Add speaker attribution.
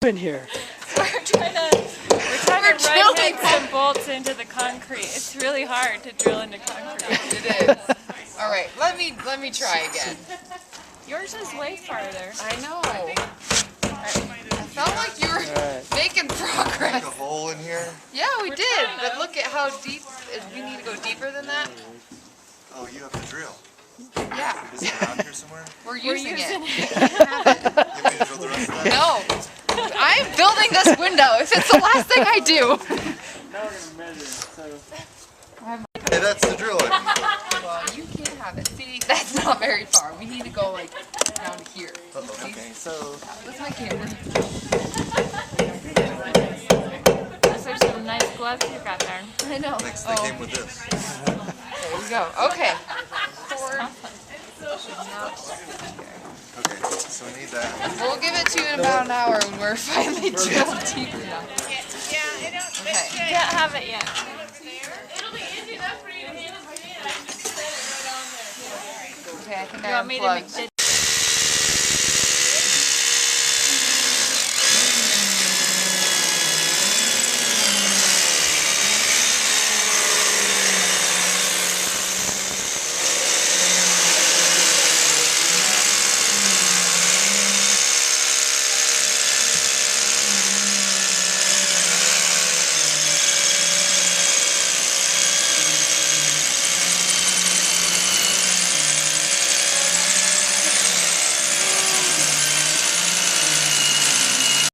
Speaker 1: in here?
Speaker 2: We're trying to run heads and bolts into the concrete. It's really hard to drill into concrete.
Speaker 3: It is. All right, let me try again.
Speaker 2: Yours is way farther.
Speaker 3: I know. I felt like you were making progress.
Speaker 4: Make a hole in here?
Speaker 3: Yeah, we did. But look at how deep. We need to go deeper than that.
Speaker 4: Oh, you have to drill.
Speaker 3: Yeah.
Speaker 4: Is it around here somewhere?
Speaker 3: We're using it.
Speaker 4: You want me to drill the rest of that?
Speaker 3: No. I'm building this window. If it's the last thing I do.
Speaker 1: Now we're gonna measure. So.
Speaker 4: Hey, that's the drill.
Speaker 3: Well, you can't have it. See, that's not very far. We need to go like down here.
Speaker 4: Okay, so
Speaker 3: What's my camera?
Speaker 2: Those are some nice gloves you got there.
Speaker 3: I know.
Speaker 4: thanks. They came with this.
Speaker 3: There we go. Okay.
Speaker 4: Okay, so we need that.
Speaker 3: We'll give it to you in about an hour when we're finally drilled deep enough. Okay.
Speaker 2: You can't have it yet.
Speaker 3: Okay, I think
Speaker 2: You
Speaker 3: I
Speaker 2: want me to
Speaker 3: unplugged.